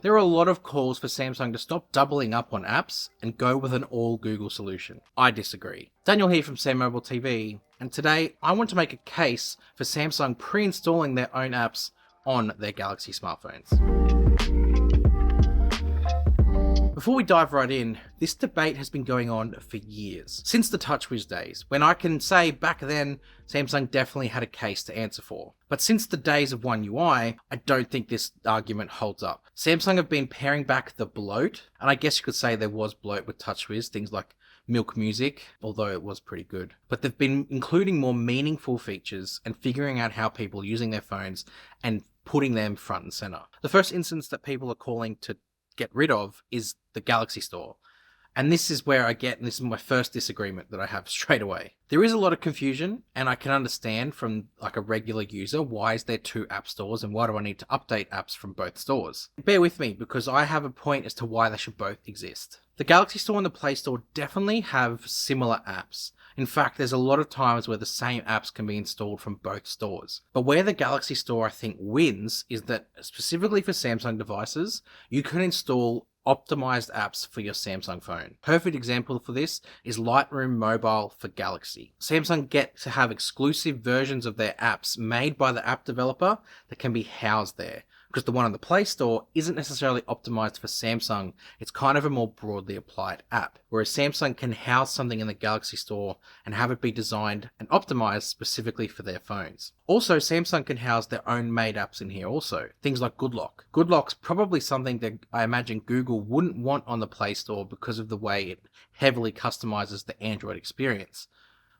There are a lot of calls for Samsung to stop doubling up on apps and go with an all Google solution. I disagree. Daniel here from SamMobile TV, and today I want to make a case for Samsung pre-installing their own apps on their Galaxy smartphones. Before we dive right in, this debate has been going on for years, since the TouchWiz days, when I can say back then Samsung definitely had a case to answer for. But since the days of One UI, I don't think this argument holds up. Samsung have been paring back the bloat, and I guess you could say there was bloat with TouchWiz, things like Milk Music, although it was pretty good. But they've been including more meaningful features and figuring out how people are using their phones and putting them front and center. The first instance that people are calling to get rid of is the Galaxy Store. And this is where and this is my first disagreement that I have straight away. There is a lot of confusion, and I can understand from like a regular user, why is there two app stores and why do I need to update apps from both stores? Bear with me because I have a point as to why they should both exist. The Galaxy Store and the Play Store definitely have similar apps. In fact, there's a lot of times where the same apps can be installed from both stores. But where the Galaxy Store I think wins is that specifically for Samsung devices, you can install optimized apps for your Samsung phone. Perfect example for this is Lightroom Mobile for Galaxy. Samsung get to have exclusive versions of their apps made by the app developer that can be housed there. Because the one on the Play Store isn't necessarily optimized for Samsung, it's kind of a more broadly applied app. Whereas Samsung can house something in the Galaxy Store and have it be designed and optimized specifically for their phones. Also, Samsung can house their own made apps in here also. Things like Goodlock. Goodlock's probably something that I imagine Google wouldn't want on the Play Store because of the way it heavily customizes the Android experience.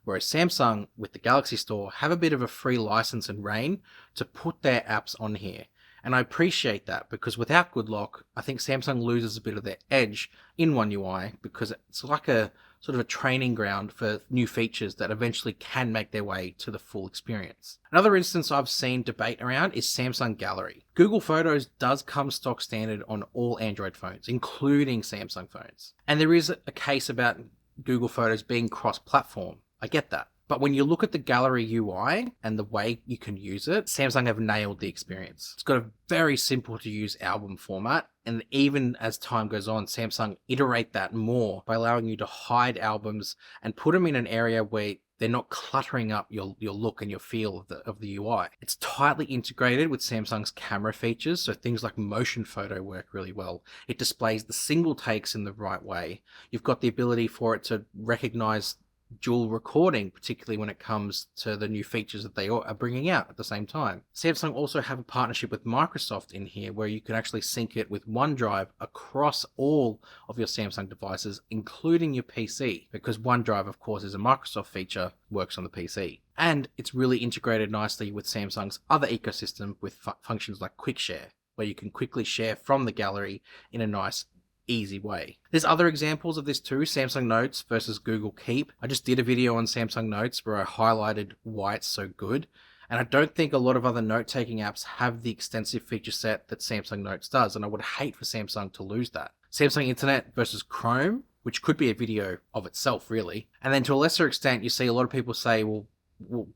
Whereas Samsung, with the Galaxy Store, have a bit of a free license and reign to put their apps on here. And I appreciate that because without Goodlock, I think Samsung loses a bit of their edge in One UI because it's like a sort of a training ground for new features that eventually can make their way to the full experience. Another instance I've seen debate around is Samsung Gallery. Google Photos does come stock standard on all Android phones, including Samsung phones. And there is a case about Google Photos being cross-platform. I get that. But when you look at the Gallery UI and the way you can use it, Samsung have nailed the experience. It's got a very simple to use album format. And even as time goes on, Samsung iterate that more by allowing you to hide albums and put them in an area where they're not cluttering up your look and your feel of the UI. It's tightly integrated with Samsung's camera features, so things like motion photo work really well. It displays the single takes in the right way. You've got the ability for it to recognize dual recording, particularly when it comes to the new features that they are bringing out at the same time. Samsung also have a partnership with Microsoft in here where you can actually sync it with OneDrive across all of your Samsung devices, including your PC, because OneDrive, of course, is a Microsoft feature, works on the PC. And it's really integrated nicely with Samsung's other ecosystem with functions like Quick Share, where you can quickly share from the gallery in a nice easy way. There's other examples of this too, Samsung Notes versus Google Keep. I just did a video on Samsung Notes where I highlighted why it's so good, and I don't think a lot of other note-taking apps have the extensive feature set that Samsung Notes does, and I would hate for Samsung to lose that. Samsung Internet versus Chrome, which could be a video of itself really, and then to a lesser extent you see a lot of people say, well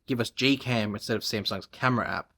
give us Gcam instead of Samsung's camera app.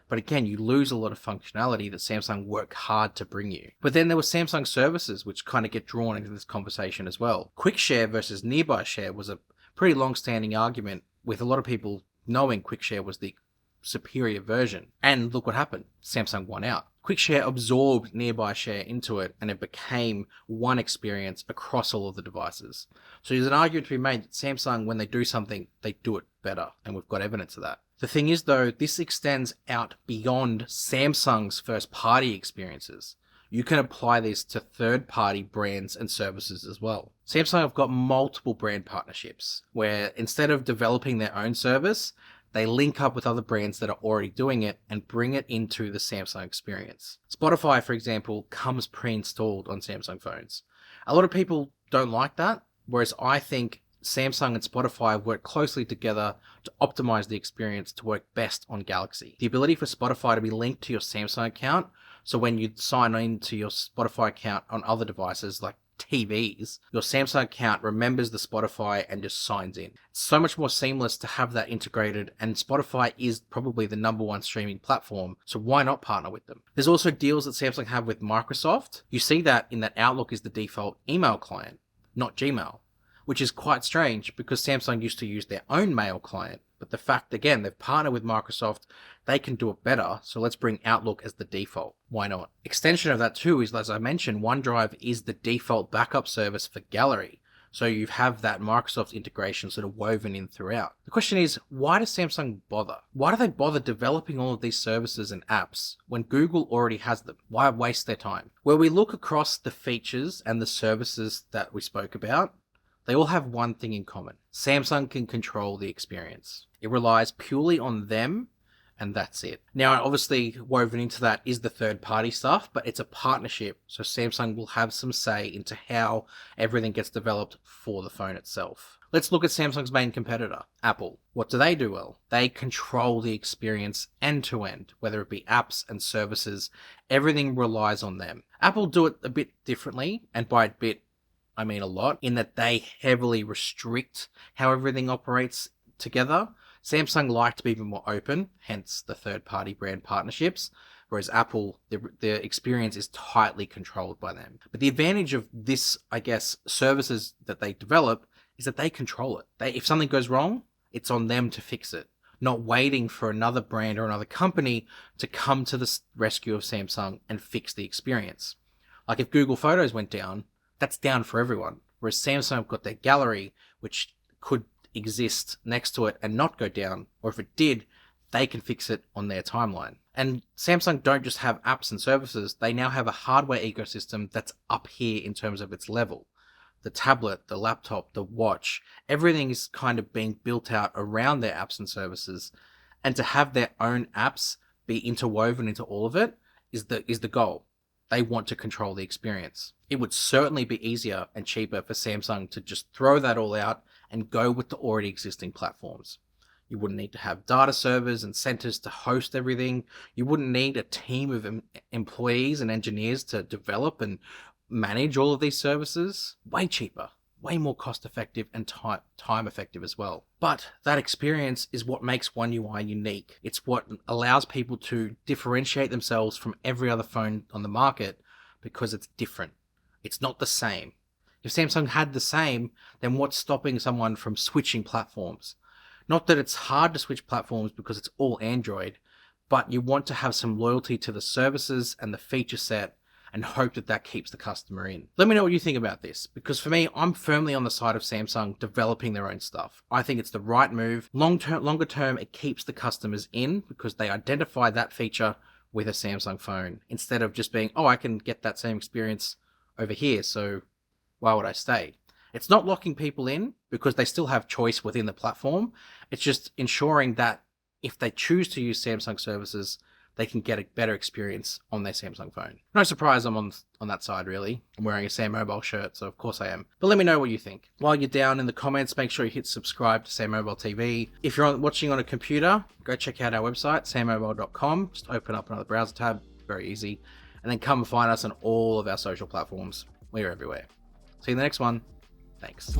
But again, you lose a lot of functionality that Samsung work hard to bring you. But then there were Samsung services, which kind of get drawn into this conversation as well. Quick Share versus Nearby Share was a pretty long-standing argument, with a lot of people knowing Quick Share was the superior version. And look what happened. Samsung won out. Quick Share absorbed Nearby Share into it, and it became one experience across all of the devices. So there's an argument to be made that Samsung, when they do something, they do it better, and we've got evidence of that. The thing is though, this extends out beyond Samsung's first-party experiences. You can apply this to third-party brands and services as well. Samsung have got multiple brand partnerships, where instead of developing their own service, they link up with other brands that are already doing it and bring it into the Samsung experience. Spotify, for example, comes pre-installed on Samsung phones. A lot of people don't like that, whereas I think Samsung and Spotify work closely together to optimize the experience to work best on Galaxy. The ability for Spotify to be linked to your Samsung account, so when you sign in to your Spotify account on other devices like TVs, your Samsung account remembers the Spotify and just signs in. It's so much more seamless to have that integrated, and Spotify is probably the number one streaming platform, so why not partner with them? There's also deals that Samsung have with Microsoft. You see that in that Outlook is the default email client, not Gmail, which is quite strange because Samsung used to use their own mail client. But the fact, again, they've partnered with Microsoft, they can do it better. So let's bring Outlook as the default. Why not? Extension of that too is, as I mentioned, OneDrive is the default backup service for Gallery. So you have that Microsoft integration sort of woven in throughout. The question is, why does Samsung bother? Why do they bother developing all of these services and apps when Google already has them? Why waste their time? Where we look across the features and the services that we spoke about, they all have one thing in common. Samsung can control the experience. It relies purely on them, and that's it. Now, obviously, woven into that is the third-party stuff, but it's a partnership, so Samsung will have some say into how everything gets developed for the phone itself. Let's look at Samsung's main competitor, Apple. What do they do well? They control the experience end-to-end, whether it be apps and services. Everything relies on them. Apple do it a bit differently, and by a bit, I mean a lot, in that they heavily restrict how everything operates together. Samsung like to be even more open, hence the third-party brand partnerships, whereas Apple, the experience is tightly controlled by them. But the advantage of this, I guess, services that they develop is that they control it. If something goes wrong, it's on them to fix it, not waiting for another brand or another company to come to the rescue of Samsung and fix the experience. Like if Google Photos went down, that's down for everyone. Whereas Samsung have got their Gallery, which could exist next to it and not go down, or if it did, they can fix it on their timeline. And Samsung don't just have apps and services, they now have a hardware ecosystem that's up here in terms of its level. The tablet, the laptop, the watch, everything is kind of being built out around their apps and services. And to have their own apps be interwoven into all of it is the goal. They want to control the experience. It would certainly be easier and cheaper for Samsung to just throw that all out and go with the already existing platforms. You wouldn't need to have data servers and centers to host everything. You wouldn't need a team of employees and engineers to develop and manage all of these services. Way cheaper, way more cost effective and time effective as well. But that experience is what makes One UI unique. It's what allows people to differentiate themselves from every other phone on the market because it's different. It's not the same. If Samsung had the same, then what's stopping someone from switching platforms? Not that it's hard to switch platforms because it's all Android, but you want to have some loyalty to the services and the feature set and hope that that keeps the customer in. Let me know what you think about this, because for me, I'm firmly on the side of Samsung developing their own stuff. I think it's the right move. Longer term, it keeps the customers in because they identify that feature with a Samsung phone instead of just being, oh, I can get that same experience over here, so why would I stay? It's not locking people in because they still have choice within the platform. It's just ensuring that if they choose to use Samsung services, they can get a better experience on their Samsung phone. No surprise I'm on that side, really. I'm wearing a SamMobile shirt, so of course I am. But let me know what you think. While you're down in the comments, make sure you hit subscribe to SamMobile TV. If you're watching on a computer, go check out our website, sammobile.com. Just open up another browser tab, very easy. And then come and find us on all of our social platforms. We're everywhere. See you in the next one. Thanks.